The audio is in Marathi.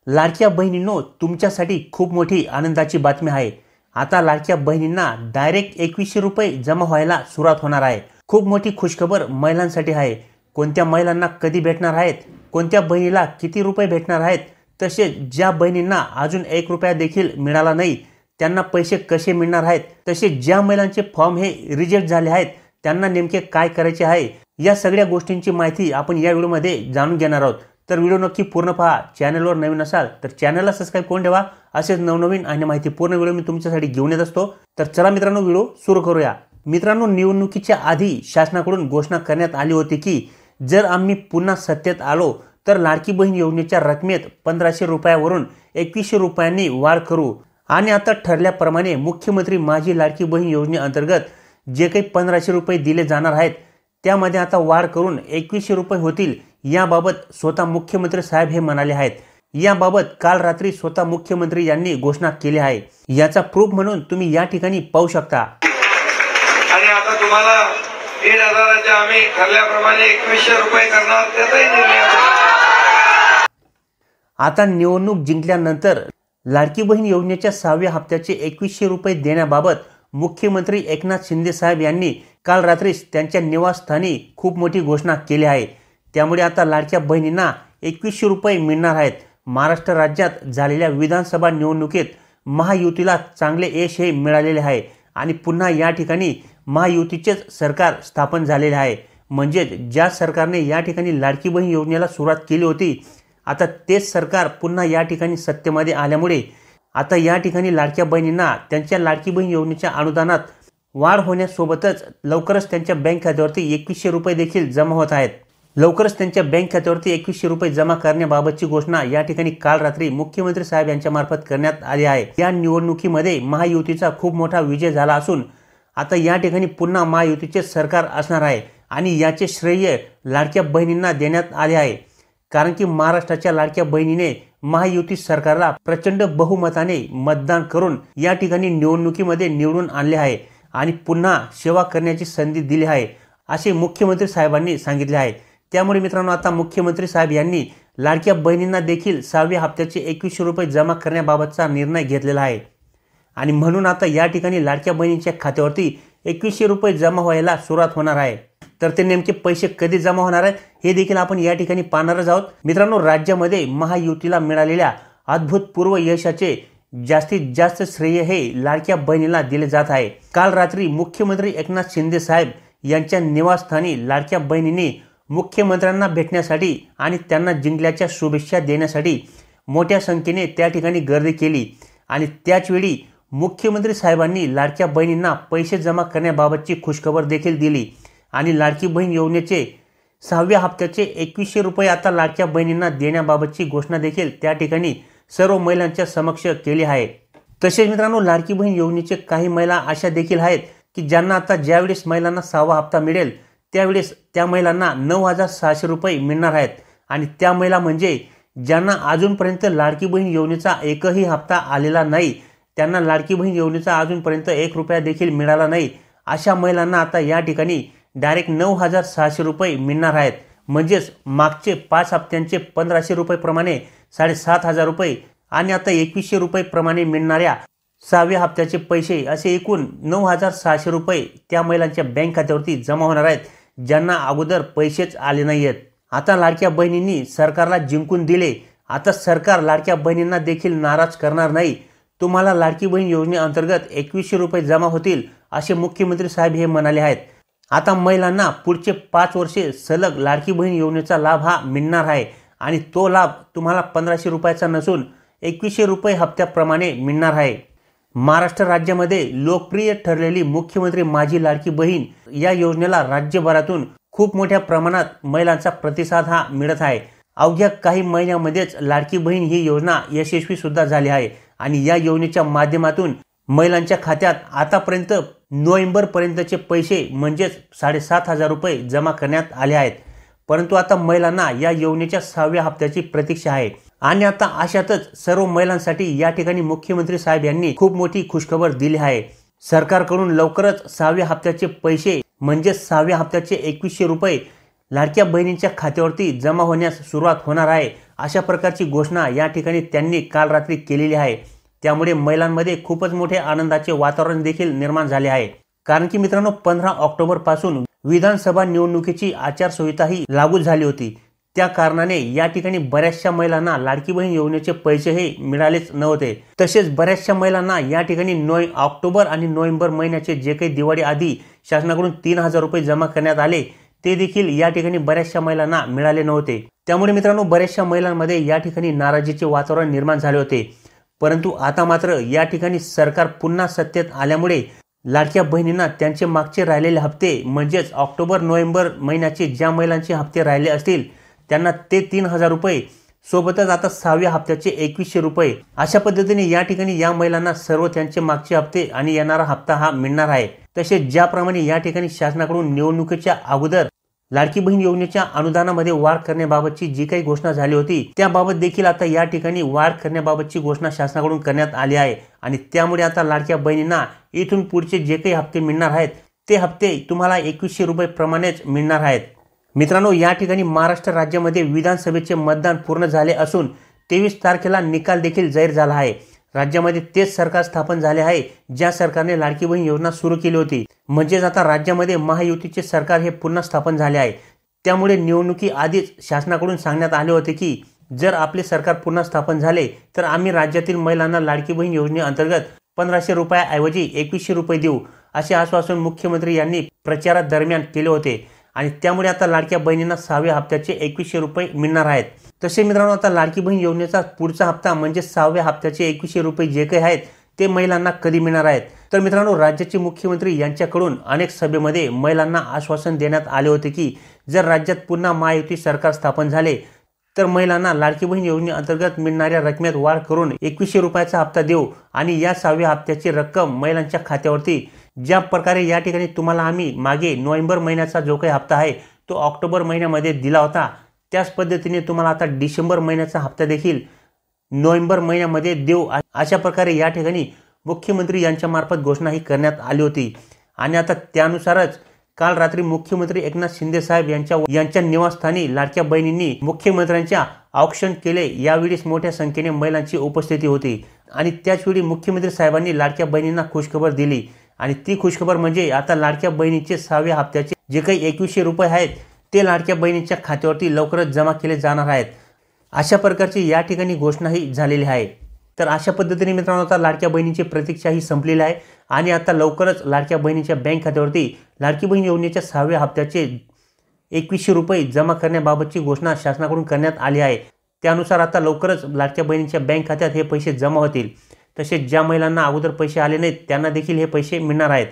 लाडक्या बहिणींनो, तुमच्यासाठी खूप मोठी आनंदाची बातमी आहे। आता लाडक्या बहिणींना डायरेक्ट 2100 रुपये जमा व्हायला सुरुवात होणार आहे। खूप मोठी खुशखबर महिलांसाठी आहे। कोणत्या महिलांना कधी भेटणार आहेत, कोणत्या बहिणीला किती रुपये भेटणार आहेत, तसेच ज्या बहिणींना अजून 1 रुपया देखील मिळाला नाही त्यांना पैसे कसे मिळणार आहेत, तसेच ज्या महिलांचे फॉर्म हे रिजेक्ट झाले आहेत त्यांना नेमके काय करायचे आहे, या सगळ्या गोष्टींची माहिती आपण या व्हिडिओमध्ये जाणून घेणार आहोत। तर व्हिडिओ नक्की पूर्ण पहा। चॅनलवर नवीन असाल तर चॅनलला सबस्क्राइब करून ठेवा। असेच नवनवीन आणि माहिती पूर्ण व्हिडिओ मी तुमच्यासाठी घेऊन येत असतो। तर चला मित्रांनो, व्हिडिओ सुरू करूया। मित्रांनो, निवडणुकीच्या आधी शासनाकडून घोषणा करण्यात आली होती की जर आम्ही पुन्हा सत्तेत आलो तर लाडकी बहीण योजनेच्या रकमेत 1500 रुपयावरून 2100 रुपयांनी वाढ करू। आणि आता ठरल्याप्रमाणे मुख्यमंत्री माझी लाडकी बहीण योजनेअंतर्गत जे काही 1500 रुपये दिले जाणार आहेत त्यामध्ये आता वाढ करून 2100 रुपये होतील। याबाबत स्वतः मुख्यमंत्री साहेब हे म्हणाले आहेत। याबाबत काल रात्री स्वतः मुख्यमंत्री यांनी घोषणा केली आहे। याचा प्रूफ म्हणून तुम्ही या ठिकाणी पाहू शकता। आणि आता तुम्हाला 1500 आम्ही ठरल्याप्रमाणे 2100 रुपये करणार, त्याचाही निर्णय। आता निवडणूक जिंकल्यानंतर लाडकी बहीण योजनेच्या 6व्या हप्त्याचे 2100 रुपये देण्याबाबत मुख्यमंत्री एकनाथ शिंदे साहेब यांनी काल रात्री त्यांच्या निवासस्थानी खूप मोठी घोषणा केली आहे। त्यामुळे आता लाडक्या बहिणींना 2100 रुपये मिळणार आहेत। महाराष्ट्र राज्यात झालेल्या विधानसभा निवडणुकीत महायुतीला चांगले यश हे मिळालेले आहे आणि पुन्हा या ठिकाणी महायुतीचेच सरकार स्थापन झालेले आहे। म्हणजे ज्या सरकारने या ठिकाणी लाडकी बहीण योजनेला सुरुवात केली होती, आता तेच सरकार पुन्हा या ठिकाणी सत्तेमध्ये आल्यामुळे आता या ठिकाणी लाडक्या बहिणींना त्यांच्या लाडकी बहीण योजनेच्या अनुदानात वाढ होण्यासोबतच लवकरच त्यांच्या बँक खात्यावरती 2100 रुपये देखील जमा होत आहेत। लवकरच त्यांच्या बँक खात्यावरती 2100 रुपये जमा करण्याबाबतची घोषणा या ठिकाणी काल रात्री मुख्यमंत्री साहेब यांच्या मार्फत करण्यात आली आहे। या निवडणुकीमध्ये महायुतीचा खूप मोठा विजय झाला असून आता या ठिकाणी पुन्हा महायुतीचे सरकार असणार आहे आणि याचे श्रेय लाडक्या बहिणींना देण्यात आले आहे। कारण की महाराष्ट्राच्या लाडक्या बहिणीने महायुती सरकारला प्रचंड बहुमताने मतदान करून या ठिकाणी निवडणुकीमध्ये निवडून आणले आहे आणि पुन्हा सेवा करण्याची संधी दिली आहे, असे मुख्यमंत्री साहेबांनी सांगितले आहे। त्यामुळे मित्रांनो, आता मुख्यमंत्री साहेब यांनी लाडक्या बहिणींना देखील 6व्या हप्त्याचे 2100 रुपये जमा करण्याबाबतचा निर्णय घेतलेला आहे आणि म्हणून आता या ठिकाणी लाडक्या बहिणींच्या खात्यावरती 2100 रुपये जमा व्हायला सुरुवात होणार आहे। तर ते नेमके पैसे कधी जमा होणार आहेत हे देखील आपण या ठिकाणी पाहणारच आहोत। मित्रांनो, राज्यामध्ये महायुतीला मिळालेल्या अभूतपूर्व यशाचे जास्तीत जास्त श्रेय हे लाडक्या बहिणीला दिले जात आहे। काल रात्री मुख्यमंत्री एकनाथ शिंदे साहेब यांच्या निवासस्थानी लाडक्या बहिणींनी मुख्यमंत्र्यांना भेटण्यासाठी आणि त्यांना जिंकल्याच्या शुभेच्छा देण्यासाठी मोठ्या संख्येने त्या ठिकाणी गर्दी केली आणि त्याचवेळी मुख्यमंत्री साहेबांनी लाडक्या बहिणींना पैसे जमा करण्याबाबतची खुशखबर देखील दिली आणि लाडकी बहीण योजनेचे 6व्या हप्त्याचे 2100 रुपये आता लाडक्या बहिणींना देण्याबाबतची घोषणा देखील त्या ठिकाणी सर्व महिलांच्या समक्ष केली आहे। तसेच मित्रांनो, लाडकी बहीण योजनेचे काही महिला अशा देखील आहेत की ज्यांना आता ज्यावेळेस महिलांना 6वा हप्ता मिळेल त्यावेळेस त्या महिलांना 9600 रुपये मिळणार आहेत आणि त्या महिला म्हणजे ज्यांना अजूनपर्यंत लाडकी बहीण योजनेचा एकही हप्ता आलेला नाही, त्यांना लाडकी बहीण योजनेचा अजूनपर्यंत 1 रुपया देखील मिळाला नाही, अशा महिलांना आता या ठिकाणी डायरेक्ट 9600 रुपये मिळणार आहेत। म्हणजेच मागचे 5 हप्त्यांचे 1500 रुपये प्रमाणे 7500 रुपये आणि आता 2100 रुपये प्रमाणे मिळणाऱ्या 6व्या हप्त्याचे पैसे असे एकूण 9600 रुपये त्या महिलांच्या बँक खात्यावरती जमा होणार आहेत, ज्यांना अगोदर पैसेच आले नाहीयेत। आता लाडक्या बहिणींनी सरकारला जिंकून दिले, आता सरकार लाडक्या बहिणींना देखील नाराज करणार नाही। तुम्हाला लाडकी बहीण योजनेअंतर्गत 2100 रुपये जमा होतील, असे मुख्यमंत्री साहेब हे म्हणाले आहेत। आता महिलांना पुढचे 5 वर्षे सलग लाडकी बहीण योजनेचा लाभ हा मिळणार आहे आणि तो लाभ तुम्हाला 1500 रुपयाचा नसून 2100 रुपये हप्त्याप्रमाणे मिळणार आहे। महाराष्ट्र राज्यामध्ये लोकप्रिय ठरलेली मुख्यमंत्री माझी लाडकी बहीण या योजनेला राज्यभरातून खूप मोठ्या प्रमाणात महिलांचा प्रतिसाद हा मिळत आहे। अवघ्या काही महिन्यामध्येच लाडकी बहीण ही योजना यशस्वी सुद्धा झाली आहे आणि या योजनेच्या माध्यमातून महिलांच्या खात्यात आतापर्यंत नोव्हेंबर पर्यंतचे पैसे म्हणजेच 7500 रुपये जमा करण्यात आले आहेत। परंतु आता महिलांना या योजनेच्या 6व्या हप्त्याची प्रतीक्षा आहे आणि आता अशातच सर्व महिलांसाठी या ठिकाणी मुख्यमंत्री साहेब यांनी खूप मोठी खुशखबर दिली आहे। सरकारकडून लवकरच 6व्या हप्त्याचे पैसे म्हणजे 6व्या हप्त्याचे 2100 रुपये लाडक्या बहिणींच्या खात्यावरती जमा होण्यास सुरुवात होणार आहे अशा प्रकारची घोषणा या ठिकाणी त्यांनी काल रात्री केलेली आहे। त्यामुळे महिलांमध्ये खूपच मोठे आनंदाचे वातावरण देखील निर्माण झाले आहे। कारण की मित्रांनो 15 ऑक्टोबर पासून विधानसभा निवडणुकीची आचारसंहिताही लागू झाली होती। त्या कारणाने या ठिकाणी बऱ्याचशा महिलांना लाडकी बहीण योजनेचे पैसेही मिळालेच नव्हते। तसेच बऱ्याचशा महिलांना या ठिकाणी ऑक्टोबर आणि नोव्हेंबर महिन्याचे जे काही दिवाळी आधी शासनाकडून 3000 रुपये जमा करण्यात आले ते देखील या ठिकाणी बऱ्याचशा महिलांना मिळाले नव्हते। त्यामुळे मित्रांनो बऱ्याचशा महिलांमध्ये या ठिकाणी नाराजीचे वातावरण निर्माण झाले होते। परंतु आता मात्र या ठिकाणी सरकार पुन्हा सत्तेत आल्यामुळे लाडक्या बहिणींना त्यांचे मागचे राहिलेले हप्ते म्हणजेच ऑक्टोबर नोव्हेंबर महिन्याचे ज्या महिलांचे हप्ते राहिले असतील त्यांना ते 3000 रुपये सोबतच आता 6व्या हप्त्याचे 2100 रुपये अशा पद्धतीने या ठिकाणी या महिलांना सर्व त्यांचे मागचे हप्ते आणि येणारा हप्ता हा मिळणार आहे। तसेच ज्याप्रमाणे या ठिकाणी शासनाकडून निवडणुकीच्या अगोदर लाडकी बहीण योजनेच्या अनुदानामध्ये वाढ करण्याबाबतची जी काही घोषणा झाली होती त्याबाबत देखील आता या ठिकाणी वाढ करण्याबाबतची घोषणा शासनाकडून करण्यात आली आहे। आणि त्यामुळे आता लाडक्या बहिणींना इथून पुढचे जे काही हप्ते मिळणार आहेत ते हप्ते तुम्हाला 2100 रुपये प्रमाणेच मिळणार आहेत। मित्रांनो या ठिकाणी महाराष्ट्र राज्यामध्ये विधानसभेचे मतदान पूर्ण झाले असून 23 तारखेला निकाल देखील जाहीर झाला आहे। राज्यामध्ये तेच सरकार स्थापन झाले आहे ज्या सरकारने लाडकी बहीण योजना सुरू केली होती। म्हणजेच आता राज्यामध्ये महायुतीचे सरकार हे पुन्हा स्थापन झाले आहे। त्यामुळे निवडणुकी आधीच शासनाकडून सांगण्यात आले होते की जर आपले सरकार पुन्हा स्थापन झाले तर आम्ही राज्यातील महिलांना लाडकी बहीण योजनेअंतर्गत 1500 रुपयाऐवजी 2100 रुपये देऊ असे आश्वासन मुख्यमंत्री यांनी प्रचारात दरम्यान केले होते। आणि त्यामुळे आता लाडक्या बहिणींना 6व्या हप्त्याचे 2100 रुपये मिळणार आहेत। तसे मित्रांनो आता लाडकी बहीण योजनेचा पुढचा हप्ता म्हणजे 6व्या हप्त्याचे 2100 रुपये जे काही आहेत ते महिलांना कधी मिळणार आहेत। तर मित्रांनो राज्याचे मुख्यमंत्री यांच्याकडून अनेक सभेमध्ये महिलांना आश्वासन देण्यात आले होते की जर राज्यात पुन्हा महायुती सरकार स्थापन झाले तर महिलांना लाडकी बहीण योजनेअंतर्गत मिळणाऱ्या रकमेत वाढ करून 2100 रुपयाचा हप्ता देऊ आणि या 6व्या हप्त्याची रक्कम महिलांच्या खात्यावरती ज्या प्रकारे या ठिकाणी तुम्हाला आम्ही मागे नोव्हेंबर महिन्याचा जो काही हप्ता आहे तो ऑक्टोबर महिन्यामध्ये दिला होता त्याच पद्धतीने तुम्हाला आता डिसेंबर महिन्याचा हप्ता देखील नोव्हेंबर महिन्यामध्ये देऊ अशा प्रकारे या ठिकाणी मुख्यमंत्री यांच्या मार्फत घोषणा ही करण्यात आली होती। आणि आता त्यानुसारच काल रात्री मुख्यमंत्री एकनाथ शिंदे साहेब यांच्या निवासस्थानी लाडक्या बहिणींनी मुख्यमंत्र्यांच्या औक्षण केले। यावेळी मोठ्या संख्येने महिलांची उपस्थिती होती आणि त्याचवेळी मुख्यमंत्री साहेबांनी लाडक्या बहिणींना खुशखबर दिली आणि ती खुशखबर म्हणजे आता लाडक्या बहिणीचे 6व्या हप्त्याचे जे काही 2100 रुपये आहेत ते लाडक्या बहिणीच्या खात्यावरती लवकरच जमा केले जाणार आहेत। अशा प्रकारची या ठिकाणी घोषणाही झालेली आहे। तर अशा पद्धतीने मित्रांनो आता लाडक्या बहिणीची प्रतीक्षा ही संपलेली आहे आणि आता लवकरच लाडक्या बहिणीच्या बँक खात्यावरती लाडकी बहीण योजनेच्या 6व्या हप्त्याचे 2100 रुपये जमा करण्याबाबतची घोषणा शासनाकडून करण्यात आली आहे। त्यानुसार आता लवकरच लाडक्या बहिणीच्या बँक खात्यात हे पैसे जमा होतील। तसेच ज्या महिलांना अगोदर पैसे आले नाहीत त्यांना देखील हे पैसे मिळणार आहेत।